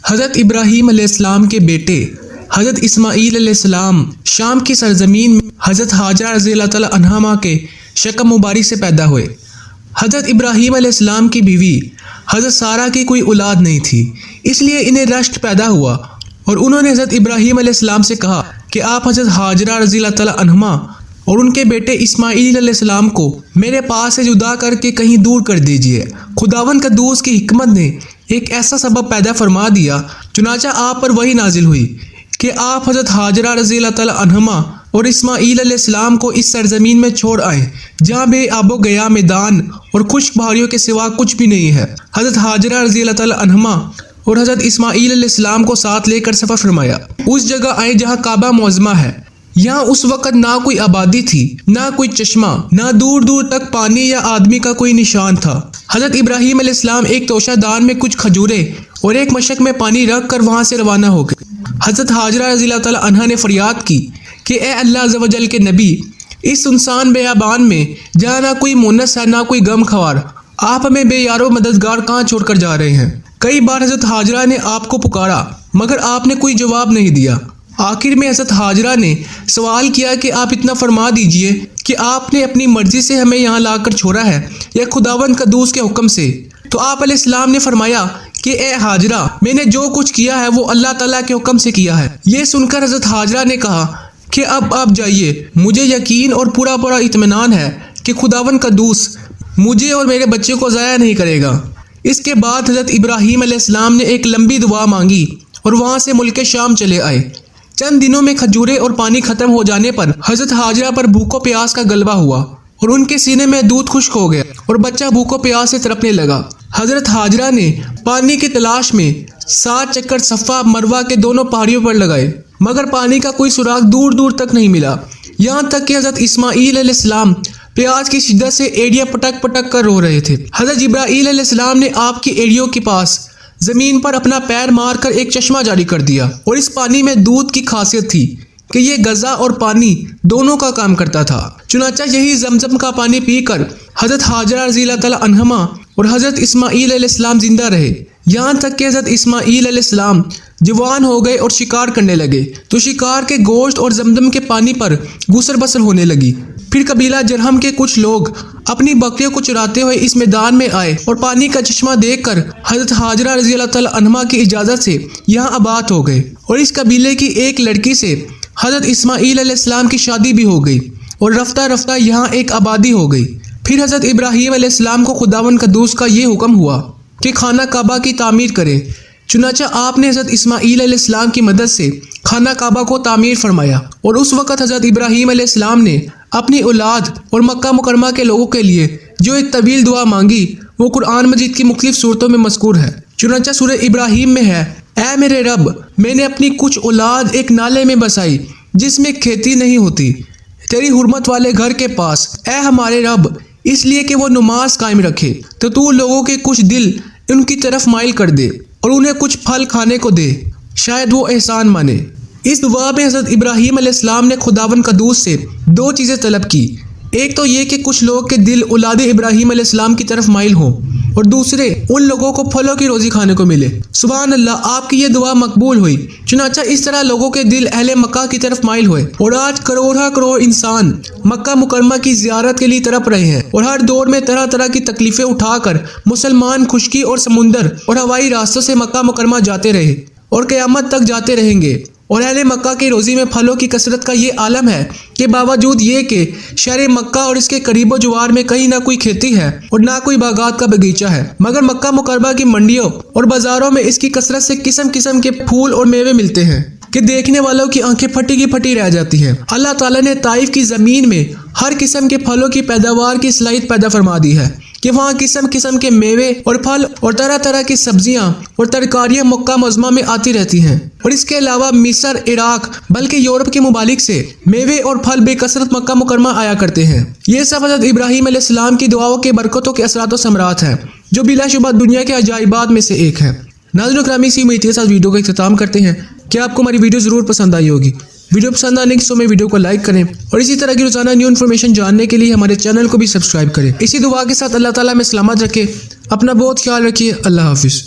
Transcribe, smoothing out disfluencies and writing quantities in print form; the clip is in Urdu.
حضرت ابراہیم علیہ السلام کے بیٹے حضرت اسماعیل علیہ السلام شام کی سرزمین میں حضرت ہاجرہ رضی اللہ تعالی عنہا کے شکم مبارک سے پیدا ہوئے۔ حضرت ابراہیم علیہ السلام کی بیوی حضرت سارہ کی کوئی اولاد نہیں تھی، اس لیے انہیں رشت پیدا ہوا اور انہوں نے حضرت ابراہیم علیہ السلام سے کہا کہ آپ حضرت ہاجرہ رضی اللہ تعالی عنہا اور ان کے بیٹے اسماعیل علیہ السلام کو میرے پاس سے جدا کر کے کہیں دور کر دیجئے۔ خداوند قدوس کی حکمت نے ایک ایسا سبب پیدا فرما دیا، چنانچہ آپ پر وحی نازل ہوئی کہ آپ حضرت ہاجرہ رضی اللہ تعالی عنہما اور اسماعیل علیہ السلام کو اس سرزمین میں چھوڑ آئیں جہاں بے آب و گیا میدان اور خشک پہاڑیوں کے سوا کچھ بھی نہیں ہے۔ حضرت ہاجرہ رضی اللہ تعالی عنہما اور حضرت اسماعیل علیہ السلام کو ساتھ لے کر سفر فرمایا، اس جگہ آئے جہاں کعبہ معظمہ ہے۔ یہاں اس وقت نہ کوئی آبادی تھی، نہ کوئی چشمہ، نہ دور دور تک پانی یا آدمی کا کوئی نشان تھا۔ حضرت ابراہیم علیہ السلام ایک توشہ دان میں کچھ کھجورے اور ایک مشک میں پانی رکھ کر وہاں سے روانہ ہو گئے۔ حضرت ہاجرہ رضی اللہ تعالی عنہا نے فریاد کی کہ اے اللہ عز و جل کے نبی، اس سنسان بیابان میں جہاں نہ کوئی مونس ہے نہ کوئی غم خوار، آپ ہمیں بے یار و مددگار کہاں چھوڑ کر جا رہے ہیں؟ کئی بار حضرت ہاجرہ نے آپ کو پکارا مگر آپ نے کوئی جواب نہیں دیا۔ آخر میں حضرت ہاجرہ نے سوال کیا کہ آپ اتنا فرما دیجئے کہ آپ نے اپنی مرضی سے ہمیں یہاں لا کر چھوڑا ہے یا خداوند قدوس کے حکم سے؟ تو آپ علیہ السلام نے فرمایا کہ اے ہاجرہ، میں نے جو کچھ کیا ہے وہ اللہ تعالیٰ کے حکم سے کیا ہے۔ یہ سن کر حضرت ہاجرہ نے کہا کہ اب آپ جائیے، مجھے یقین اور پورا اطمینان ہے کہ خداوند قدوس مجھے اور میرے بچے کو ضائع نہیں کرے گا۔ اس کے بعد حضرت ابراہیم علیہ السلام نے ایک لمبی دعا مانگی اور وہاں سے ملک شام چلے آئے۔ چند دنوں میں کھجورے اور پانی ختم ہو جانے پر حضرت ہاجرہ پر بھوک و پیاس کا غلبہ ہوا اور ان کے سینے میں دودھ خشک ہو گیا اور بچہ بھوک و پیاس سے تڑپنے لگا۔ حضرت ہاجرہ نے پانی کی تلاش میں 7 چکر صفا مروہ کے دونوں پہاڑیوں پر لگائے مگر پانی کا کوئی سراغ دور دور تک نہیں ملا، یہاں تک کہ حضرت اسماعیل علیہ السلام پیاس کی شدت سے ایڑیاں پٹک پٹک کر رو رہے تھے۔ حضرت جبرائیل علیہ السلام نے آپ کی ایڑیوں کے پاس زمین پر اپنا پیر مار کر ایک چشمہ جاری کر دیا اور اس پانی میں دودھ کی خاصیت تھی کہ یہ غذا اور پانی دونوں کا کام کرتا تھا۔ چنانچہ یہی زمزم کا پانی پی کر حضرت ہاجرہ رضی اللہ تعالی عنہما اور حضرت اسماعیل علیہ السلام زندہ رہے، یہاں تک کہ حضرت اسماعیل علیہ السلام جوان ہو گئے اور شکار کرنے لگے تو شکار کے گوشت اور زمزم کے پانی پر گسر بسر ہونے لگی۔ پھر قبیلہ جرہم کے کچھ لوگ اپنی بکریوں کو چراتے ہوئے اس میدان میں آئے اور پانی کا چشمہ دیکھ کر حضرت ہاجرہ رضی اللہ تعالی عنہما کی اجازت سے یہاں آباد ہو گئے اور اس قبیلے کی ایک لڑکی سے حضرت اسماعیل علیہ السلام کی شادی بھی ہو گئی اور رفتہ رفتہ یہاں ایک آبادی ہو گئی۔ پھر حضرت ابراہیم علیہ السلام کو خداوند قدوس کا یہ حکم ہوا کہ خانہ کعبہ کی تعمیر کریں، چنانچہ آپ نے حضرت اسماعیل علیہ السلام کی مدد سے خانہ کعبہ کو تعمیر فرمایا اور اس وقت حضرت ابراہیم علیہ السلام نے اپنی اولاد اور مکہ مکرمہ کے لوگوں کے لیے جو ایک طویل دعا مانگی وہ قرآن مجید کی مختلف صورتوں میں مذکور ہے۔ چنانچہ سورہ ابراہیم میں ہے، اے میرے رب، میں نے اپنی کچھ اولاد ایک نالے میں بسائی جس میں کھیتی نہیں ہوتی، تیری حرمت والے گھر کے پاس، اے ہمارے رب، اس لیے کہ وہ نماز قائم رکھے تو لوگوں کے کچھ دل ان کی طرف مائل کر دے اور انہیں کچھ پھل کھانے کو دے، شاید وہ احسان مانے۔ اس دعا میں حضرت ابراہیم علیہ السلام نے خداوند قدوس سے 2 چیزیں طلب کی، ایک تو یہ کہ کچھ لوگ کے دل اولاد ابراہیم علیہ السلام کی طرف مائل ہوں اور دوسرے ان لوگوں کو پھلوں کی روزی کھانے کو ملے۔ سبحان اللہ، آپ کی یہ دعا مقبول ہوئی۔ چنانچہ اس طرح لوگوں کے دل اہل مکہ کی طرف مائل ہوئے اور آج کروڑ انسان مکہ مکرمہ کی زیارت کے لیے تڑپ رہے ہیں اور ہر دور میں طرح طرح کی تکلیفیں اٹھا کر مسلمان خشکی اور سمندر اور ہوائی راستوں سے مکہ مکرمہ جاتے رہے اور قیامت تک جاتے رہیں گے، اور اہل مکہ کی روزی میں پھلوں کی کثرت کا یہ عالم ہے کہ باوجود یہ کہ شہر مکہ اور اس کے قریب و جوار میں کہیں نہ کوئی کھیتی ہے اور نہ کوئی باغات کا باغیچہ ہے، مگر مکہ مکرمہ کی منڈیوں اور بازاروں میں اس کی کثرت سے قسم قسم کے پھول اور میوے ملتے ہیں کہ دیکھنے والوں کی آنکھیں پھٹی کی پھٹی رہ جاتی ہیں۔ اللہ تعالیٰ نے طائف کی زمین میں ہر قسم کے پھلوں کی پیداوار کی صلاحیت پیدا فرما دی ہے کہ وہاں قسم قسم کے میوے اور پھل اور طرح طرح کی سبزیاں اور ترکاریاں مکہ معظمہ میں آتی رہتی ہیں، اور اس کے علاوہ مصر، عراق بلکہ یورپ کے ممالک سے میوے اور پھل بے کثرت مکہ مکرمہ آیا کرتے ہیں۔ یہ سب حضرت ابراہیم علیہ السلام کی دعاؤں کے برکتوں کے اثرات و ثمرات ہیں جو بلا شبہ دنیا کے عجائبات میں سے ایک ہے۔ ناظرین اکرامی، اسی امید کے ساتھ ویڈیو کا اختتام کرتے ہیں کہ آپ کو ہماری ویڈیو ضرور پسند آئی ہوگی۔ ویڈیو پسند آنے کی صورت میں ویڈیو کو لائک کریں اور اسی طرح کی روزانہ نیو انفارمیشن جاننے کے لیے ہمارے چینل کو بھی سبسکرائب کریں۔ اسی دعا کے ساتھ اللہ تعالیٰ میں سلامت رکھے، اپنا بہت خیال رکھیے۔ اللہ حافظ۔